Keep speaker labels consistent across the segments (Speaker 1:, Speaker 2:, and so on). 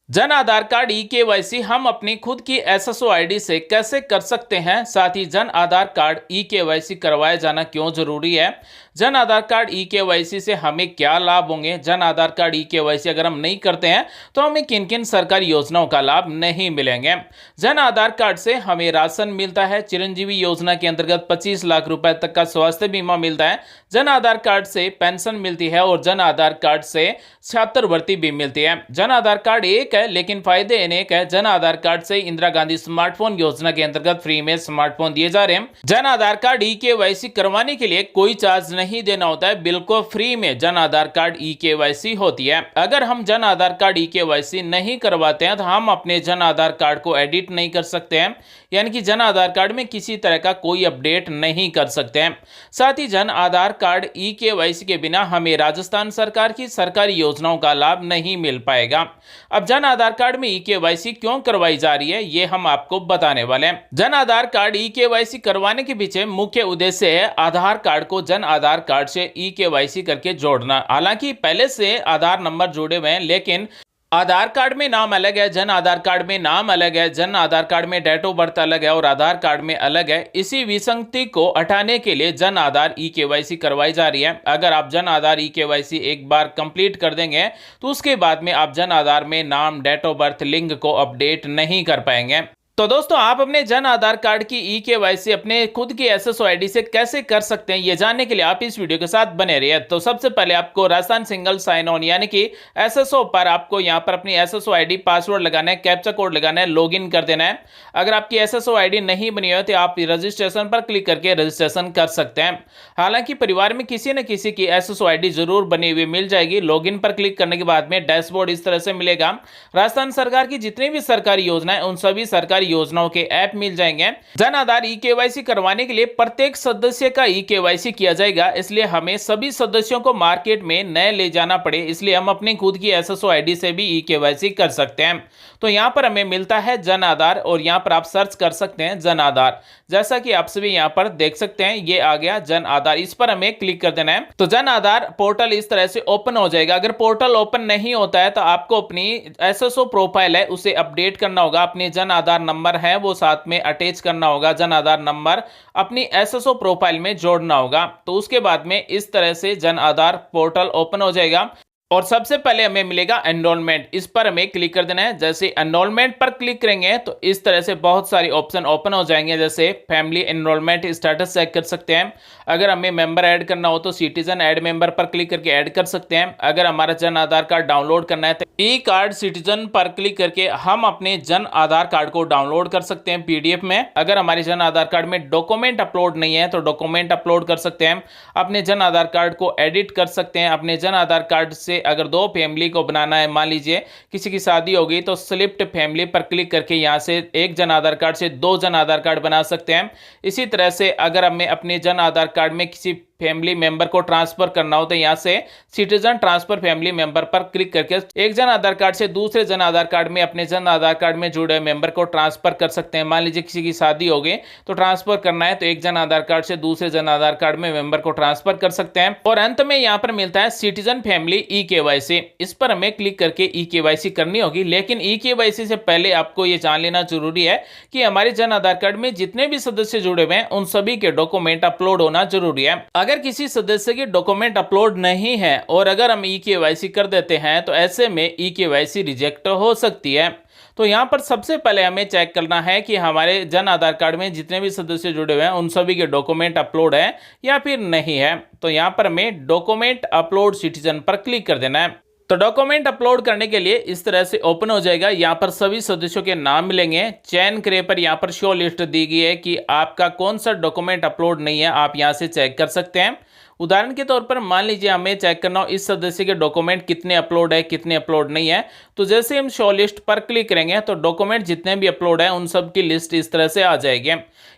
Speaker 1: Jan Aadhaar card e KYC हम अपनी खुद की एसएसओ आईडी से कैसे कर सकते हैं। साथ ही Jan Aadhaar card e KYC करवाया जाना क्यों जरूरी है। Jan Aadhaar card e KYC से हमें क्या लाभ होंगे। Jan Aadhaar card e KYC अगर हम नहीं करते हैं तो हमें किन किन सरकारी योजनाओं का लाभ नहीं मिलेंगे। जन आधार कार्ड से हमें राशन मिलता है। चिरंजीवी योजना के अंतर्गत 25 लाख रुपए तक का स्वास्थ्य बीमा मिलता है। जन आधार कार्ड से पेंशन मिलती है और जन आधार कार्ड से छात्रवृत्ति भी मिलती है। जन आधार कार्ड एक है लेकिन फायदे अनेक है। जन आधार कार्ड से इंदिरा गांधी स्मार्टफोन योजना के अंतर्गत फ्री में स्मार्टफोन दिए जा रहे हैं। Jan Aadhaar card e KYC करवाने के लिए कोई चार्ज नहीं देना होता है, बिल्कुल फ्री में Jan Aadhaar card e KYC होती है। अगर हम Jan Aadhaar card e KYC नहीं करवाते हैं तो हम अपने जन आधार कार्ड को एडिट नहीं कर सकते हैं, यानी कि जन आधार कार्ड में किसी तरह का कोई अपडेट नहीं कर सकते हैं। साथ ही Jan Aadhaar card e KYC के बिना हमें राजस्थान सरकार की सरकारी योजनाओं का लाभ नहीं मिल पाएगा। अब जन आधार कार्ड में ई केवाईसी क्यों करवाई जा रही है ये हम आपको बताने वाले हैं। Jan Aadhaar card e KYC करवाने के पीछे मुख्य उद्देश्य है आधार कार्ड को जन आधार कार्ड से ई केवाईसी करके जोड़ना। हालांकि पहले से आधार नंबर जुड़े हुए हैं लेकिन आधार कार्ड में नाम अलग है, जन आधार कार्ड में नाम अलग है, जन आधार कार्ड में डेट ऑफ बर्थ अलग है और आधार कार्ड में अलग है। इसी विसंगति को हटाने के लिए जन आधार ई केवाईसी करवाई जा रही है। अगर आप जन आधार ई केवाईसी एक बार कंप्लीट कर देंगे तो उसके बाद में आप जन आधार में नाम, डेट ऑफ बर्थ, लिंग को अपडेट नहीं कर पाएंगे। तो दोस्तों, आप अपने जन आधार कार्ड की ई केवाईसी अपने खुद की एसएसओ आईडी से कैसे कर सकते हैं ये जानने के लिए आप इस वीडियो के साथ बने रहिए। तो सबसे पहले आपको राजस्थान सिंगल साइन ऑन यानी कि एसएसओ पर आपको यहां पर अपनी एसएसओ आईडी पासवर्ड लगाना है, कैप्चा कोड लगाना है, लॉगिन कर देना है। अगर आपकी एसएसओ आईडी नहीं बनी हो तो आप रजिस्ट्रेशन पर क्लिक करके रजिस्ट्रेशन कर सकते हैं। हालांकि परिवार में किसी न किसी की एसएसओ आईडी जरूर बनी हुई मिल जाएगी। लॉगिन पर क्लिक करने के बाद में डैशबोर्ड इस तरह से मिलेगा। राजस्थान सरकार की जितनी भी सरकारी योजनाएं उन सभी सरकारी योजनाओं के ऐप मिल जाएंगे। जन आधार ई केवाईसी करवाने के लिए प्रत्येक सदस्य का ई केवाईसी किया जाएगा, इसलिए हमें सभी सदस्यों को मार्केट में न ले जाना पड़े, इसलिए हम अपनी खुद की एसएसओ आईडी से भी ई केवाईसी कर सकते हैं। तो यहां पर हमें मिलता है जन आधार और यहां पर आप सर्च कर सकते हैं जन आधार। जैसा कि आप सभी यहां पर देख सकते हैं ये आ गया जन आधार, इस पर हमें क्लिक कर देना है। तो जन आधार पोर्टल इस तरह से ओपन हो जाएगा। अगर पोर्टल ओपन नहीं होता है तो आपको अपनी एसएसओ प्रोफाइल है उसे अपडेट करना होगा। अपनी जन आधार नंबर है वो साथ में अटैच करना होगा। जन आधार नंबर अपनी एसएसओ प्रोफाइल में जोड़ना होगा। तो उसके बाद में इस तरह से जन आधार पोर्टल ओपन हो जाएगा और सबसे पहले हमें मिलेगा एनरोलमेंट, इस पर हमें क्लिक कर देना है। जैसे एनरोलमेंट पर क्लिक करेंगे तो इस तरह से बहुत सारी ऑप्शन ओपन हो जाएंगे। जैसे फैमिली एनरोलमेंट स्टेटस चेक कर सकते हैं। अगर हमें मेंबर ऐड करना हो तो सिटीजन ऐड मेंबर पर क्लिक करके ऐड कर सकते हैं। अगर हमारा जन आधार कार्ड डाउनलोड करना है तो ई कार्ड सिटीजन पर क्लिक करके हम अपने जन आधार कार्ड को डाउनलोड कर सकते हैं पीडीएफ में। अगर हमारे जन आधार कार्ड में डॉक्यूमेंट अपलोड नहीं है तो डॉक्यूमेंट अपलोड कर सकते हैं। अपने जन आधार कार्ड को एडिट कर सकते हैं। अपने जन आधार कार्ड से अगर दो फैमिली को बनाना है, मान लीजिए किसी की शादी होगी तो स्लिप्ड फैमिली पर क्लिक करके यहां से एक जन आधार कार्ड से दो जन आधार कार्ड बना सकते हैं। इसी तरह से अगर हमें अपने जन आधार कार्ड में किसी फैमिली मेंबर को ट्रांसफर करना हो तो यहां से सिटीजन ट्रांसफर फैमिली मेंबर पर क्लिक करके एक जन आधार कार्ड से दूसरे जन आधार कार्ड में अपने जन आधार कार्ड में जुड़े मेंबर को ट्रांसफर कर सकते हैं। मान लीजिए किसी की शादी हो गई तो ट्रांसफर करना है तो एक जन आधार कार्ड से दूसरे जन आधार कार्ड में मेंबर को ट्रांसफर कर सकते हैं। और अंत में यहां पर मिलता है सिटीजन फैमिली ई केवाईसी, इस पर हमें क्लिक करके ई केवाईसी करनी होगी। लेकिन ई केवाईसी से पहले आपको यह जान लेना जरूरी है कि हमारे जन आधार कार्ड में जितने भी सदस्य जुड़े हुए हैं उन सभी के डॉक्यूमेंट अपलोड होना जरूरी है। अगर किसी सदस्य के डॉक्यूमेंट अपलोड नहीं है और अगर हम ई केवाईसी कर देते हैं तो ऐसे में ई केवाईसी रिजेक्ट हो सकती है। तो यहां पर सबसे पहले हमें चेक करना है कि हमारे जन आधार कार्ड में जितने भी सदस्य जुड़े हुए हैं उन सभी के डॉक्यूमेंट अपलोड है या फिर नहीं है। तो यहां पर हमें डॉक्यूमेंट अपलोड सिटीजन पर क्लिक कर देना है। तो डॉक्यूमेंट अपलोड करने के लिए इस तरह से ओपन हो जाएगा। यहाँ पर सभी सदस्यों के नाम मिलेंगे। चयन करे पर यहाँ पर शो लिस्ट दी गई है कि आपका कौन सा डॉक्यूमेंट अपलोड नहीं है, आप यहाँ से चेक कर सकते हैं। उदाहरण के तौर पर मान लीजिए हमें चेक करना हो इस सदस्य के डॉक्यूमेंट कितने अपलोड है कितने अपलोड नहीं है। तो जैसे हम शो लिस्ट पर क्लिक करेंगे तो डॉक्यूमेंट जितने भी अपलोड है उन सब की लिस्ट इस तरह से आ जाएगी।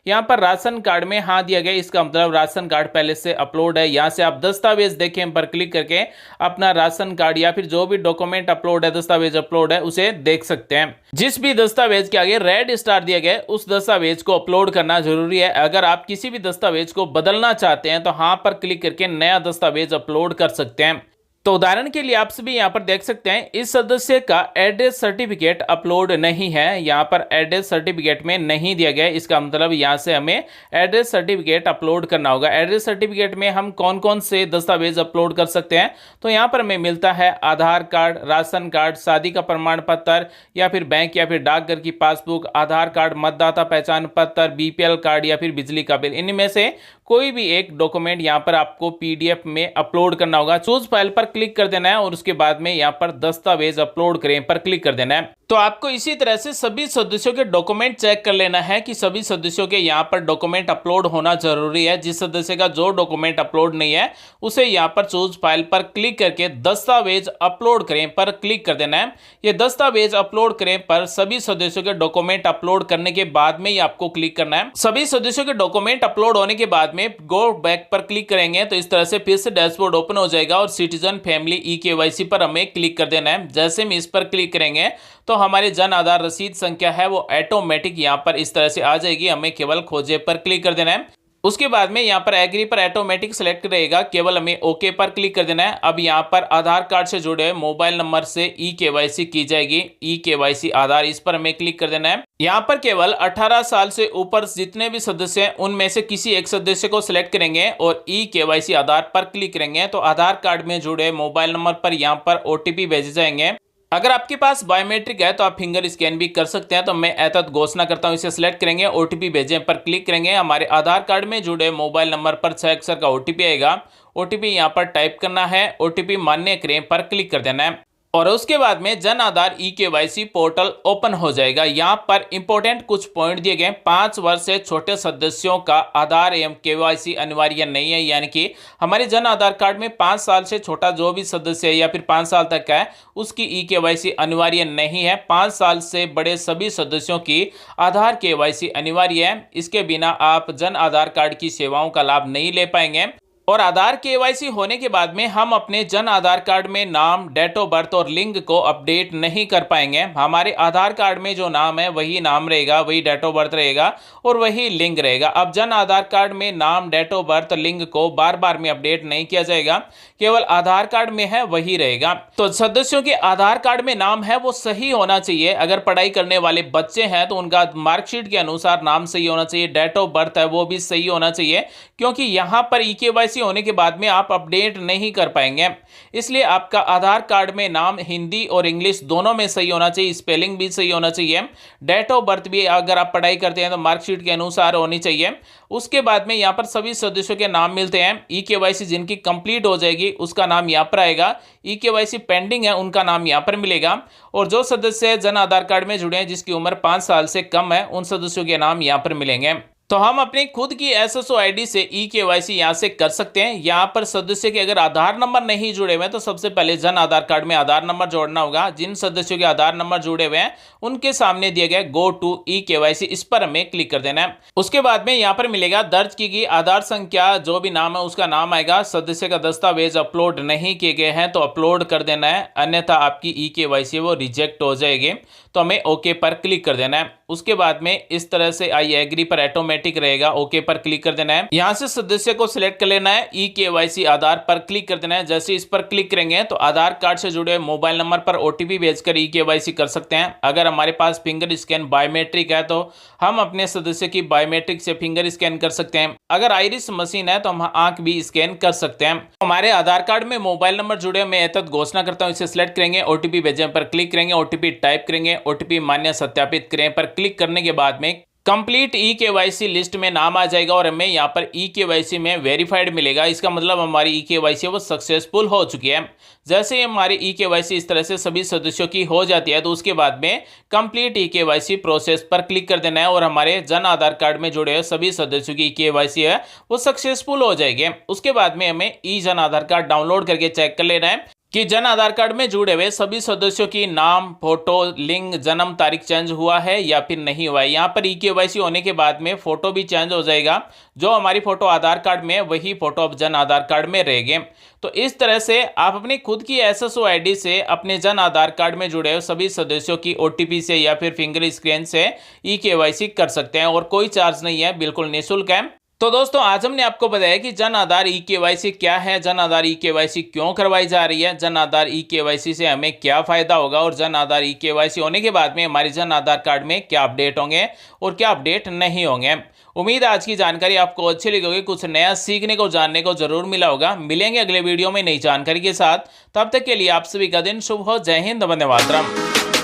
Speaker 1: यहाँ पर राशन कार्ड में हाँ दिया गया, इसका मतलब राशन कार्ड पहले से अपलोड है। यहाँ से आप दस्तावेज देखें पर क्लिक करके अपना राशन कार्ड या फिर जो भी डॉक्यूमेंट अपलोड है, दस्तावेज अपलोड है, उसे देख सकते हैं। जिस भी दस्तावेज के आगे रेड स्टार दिया गया उस दस्तावेज को अपलोड करना जरूरी है। अगर आप किसी भी दस्तावेज को बदलना चाहते हैं तो हाँ पर क्लिक करके नया दस्तावेज अपलोड कर सकते हैं। तो उदाहरण के लिए आप सभी यहाँ पर देख सकते हैं इस सदस्य का एड्रेस सर्टिफिकेट अपलोड नहीं है, यहाँ पर एड्रेस सर्टिफिकेट में नहीं दिया गया है। इसका मतलब यहाँ से हमें एड्रेस सर्टिफिकेट अपलोड करना होगा। एड्रेस सर्टिफिकेट में हम कौन कौन से दस्तावेज अपलोड कर सकते हैं, तो यहाँ पर हमें मिलता है आधार कार्ड, राशन कार्ड, शादी का प्रमाण पत्र या फिर बैंक या फिर डाकघर की पासबुक, आधार कार्ड, मतदाता पहचान पत्र, बीपीएल कार्ड या फिर बिजली का बिल। इनमें से कोई भी एक डॉक्यूमेंट यहाँ पर आपको पीडीएफ में अपलोड करना होगा। चूज फाइल पर क्लिक कर देना है और उसके बाद में यहाँ पर दस्तावेज अपलोड करें पर क्लिक कर देना है। तो आपको इसी तरह से सभी सदस्यों के डॉक्यूमेंट चेक कर लेना है कि सभी सदस्यों के यहाँ पर डॉक्यूमेंट अपलोड होना जरूरी है। जिस सदस्य का जो डॉक्यूमेंट अपलोड नहीं है उसे यहाँ पर चूज फाइल पर क्लिक करके दस्तावेज अपलोड करें पर क्लिक कर देना है। ये दस्तावेज अपलोड करें पर सभी सदस्यों के डॉक्यूमेंट अपलोड करने के बाद में ही आपको क्लिक करना है। सभी सदस्यों के डॉक्यूमेंट अपलोड होने के बाद में गो बैक पर क्लिक करेंगे तो इस तरह से फिर से डैशबोर्ड ओपन हो जाएगा और सिटीजन फैमिली ई-केवाईसी पर हमें क्लिक कर देना है। जैसे हम इस पर क्लिक करेंगे तो हमारे जन आधार रसीद संख्या है वो ऑटोमेटिक यहाँ पर इस तरह से आ जाएगी। हमें केवल खोजे पर क्लिक कर देना है। उसके बाद में यहाँ पर एग्री पर ऑटोमेटिक सेलेक्ट रहेगा, केवल हमें ओके पर क्लिक कर देना है। अब यहाँ पर आधार कार्ड से जुड़े मोबाइल नंबर से ई-केवाईसी की जाएगी। ई-केवाईसी आधार, इस पर हमें क्लिक कर देना है। यहाँ पर केवल 18 साल से ऊपर जितने भी सदस्य हैं उनमें से किसी एक सदस्य को सिलेक्ट करेंगे और ई-केवाईसी आधार पर क्लिक करेंगे तो आधार कार्ड में जुड़े मोबाइल नंबर पर यहाँ पर ओटीपी भेजे जाएंगे। अगर आपके पास बायोमेट्रिक है तो आप फिंगर स्कैन भी कर सकते हैं। तो मैं एतत घोषणा करता हूं, इसे सिलेक्ट करेंगे, ओटीपी भेजें पर क्लिक करेंगे। हमारे आधार कार्ड में जुड़े मोबाइल नंबर पर 6 अक्षर का ओटीपी आएगा। ओटीपी यहां पर टाइप करना है, ओटीपी मान्य करें पर क्लिक कर देना है और उसके बाद में Jan Aadhaar e-KYC portal open हो जाएगा। यहाँ पर इंपॉर्टेंट कुछ पॉइंट दिए गए। 5 वर्ष से छोटे सदस्यों का आधार एवं केवाईसी अनिवार्य नहीं है, यानी कि हमारे जन आधार कार्ड में 5 साल से छोटा जो भी सदस्य है या फिर 5 साल तक का है उसकी ई-केवाईसी अनिवार्य नहीं है। 5 साल से बड़े सभी सदस्यों की आधार केवाईसी अनिवार्य है। इसके बिना आप जन आधार कार्ड की सेवाओं का लाभ नहीं ले पाएंगे। और आधार केवाईसी होने के बाद में हम अपने जन आधार कार्ड में नाम, डेट ऑफ बर्थ और लिंग को अपडेट नहीं कर पाएंगे। हमारे आधार कार्ड में जो नाम है वही नाम रहेगा, वही डेट ऑफ बर्थ रहेगा और वही लिंग रहेगा। अब जन आधार कार्ड में नाम, डेट ऑफ बर्थ, लिंग को बार बार में अपडेट नहीं किया जाएगा, केवल आधार कार्ड में है वही रहेगा। तो सदस्यों के आधार कार्ड में नाम है वो सही होना चाहिए। अगर पढ़ाई करने वाले बच्चे हैं तो उनका मार्कशीट के अनुसार नाम सही होना चाहिए। डेट ऑफ बर्थ है वो भी सही होना चाहिए, क्योंकि यहाँ पर ई-केवाईसी होने के बाद में आप अपडेट नहीं कर पाएंगे। इसलिए आपका आधार कार्ड में नाम हिंदी और इंग्लिश दोनों में सही होना चाहिए, स्पेलिंग भी सही होना चाहिए। डेट ऑफ बर्थ भी अगर आप पढ़ाई करते हैं तो मार्कशीट के अनुसार होनी चाहिए। उसके बाद में यहाँ पर सभी सदस्यों के नाम मिलते हैं। ई-केवाईसी जिनकी कंप्लीट हो जाएगी उसका नाम यहाँ पर आएगा। ई-केवाईसी पेंडिंग है उनका नाम यहाँ पर मिलेगा। और जो सदस्य जन आधार कार्ड में जुड़े हैं जिसकी उम्र 5 साल से कम है उन सदस्यों के नाम यहाँ पर मिलेंगे। तो हम अपनी खुद की एसएसओ आईडी से ई-केवाईसी यहाँ से कर सकते हैं। यहाँ पर सदस्य के अगर आधार नंबर नहीं जुड़े हुए हैं तो सबसे पहले जन आधार कार्ड में आधार नंबर जोड़ना होगा। जिन सदस्यों के आधार नंबर जुड़े हुए हैं उनके सामने दिए गए गो टू ई-केवाईसी, इस पर हमें क्लिक कर देना है। उसके बाद में यहाँ पर मिलेगा दर्ज की गई आधार संख्या, जो भी नाम है उसका नाम आएगा। सदस्य का दस्तावेज अपलोड नहीं किए गए हैं तो अपलोड कर देना है, अन्यथा आपकी ई-केवाईसी वो रिजेक्ट हो जाएगी। तो हमें ओके पर क्लिक कर देना है। उसके बाद में इस तरह से आई एग्री पर ऑटोमेटिक रहेगा, ओके पर क्लिक कर देना है। यहां से सदस्य को सिलेक्ट कर लेना है, ई-केवाईसी आधार पर क्लिक कर देना है। जैसे इस पर क्लिक करेंगे तो आधार कार्ड से जुड़े मोबाइल नंबर पर ओटीपी भेजकर ई-केवाईसी कर सकते हैं। अगर हमारे पास फिंगर स्कैन बायोमेट्रिक है तो हम अपने सदस्य की बायोमेट्रिक से फिंगर स्कैन कर सकते हैं। अगर आइरिस मशीन है तो हम आंख भी स्कैन कर सकते हैं। हमारे आधार कार्ड में मोबाइल नंबर जुड़े, मैं एतत घोषणा करता हूं, इसे सिलेक्ट करेंगे, ओटीपी भेजें पर क्लिक करेंगे, ओटीपी टाइप करेंगे, ओटीपी मान्य सत्यापित करें पर क्लिक करने के बाद में कंप्लीट ई-केवाईसी लिस्ट में नाम आ जाएगा और हमें यहाँ पर ई-केवाईसी में वेरीफाइड मिलेगा। इसका मतलब हमारी ई-केवाईसी वो सक्सेसफुल हो चुकी है। जैसे ही हमारी ई-केवाईसी इस तरह से सभी सदस्यों की हो जाती है तो उसके बाद में कंप्लीट ई-केवाईसी प्रोसेस पर क्लिक कर देना है और हमारे जन आधार कार्ड में जुड़े सभी सदस्यों की ई-केवाईसी है वो सक्सेसफुल हो जाएगी। उसके बाद में हमें ई जन आधार कार्ड डाउनलोड करके चेक कर लेना है कि जन आधार कार्ड में जुड़े हुए सभी सदस्यों की नाम, फोटो, लिंग, जन्म तारीख चेंज हुआ है या फिर नहीं हुआ है। यहाँ पर ई-केवाईसी होने के बाद में फोटो भी चेंज हो जाएगा। जो हमारी फोटो आधार कार्ड में है वही फोटो अब जन आधार कार्ड में रहेगी। तो इस तरह से आप अपनी खुद की एसएसओ आईडी से अपने जन आधार कार्ड में जुड़े हुए सभी सदस्यों की ओटीपी से या फिर फिंगर स्कैन से ई-केवाईसी कर सकते हैं और कोई चार्ज नहीं है, बिल्कुल निःशुल्क है। तो दोस्तों आज हमने आपको बताया कि जन आधार ई केवाईसी क्या है, जन आधार ई केवाईसी क्यों करवाई जा रही है, जन आधार ई केवाईसी से हमें क्या फायदा होगा और जन आधार ई केवाईसी होने के बाद में हमारे जन आधार कार्ड में क्या अपडेट होंगे और क्या अपडेट नहीं होंगे। उम्मीद है आज की जानकारी आपको अच्छी लगी होगी, कुछ नया सीखने को जानने को जरूर मिला होगा। मिलेंगे अगले वीडियो में नई जानकारी के साथ, तब तक के लिए आप सभी का दिन शुभ हो। जय हिंद, वंदे मातरम।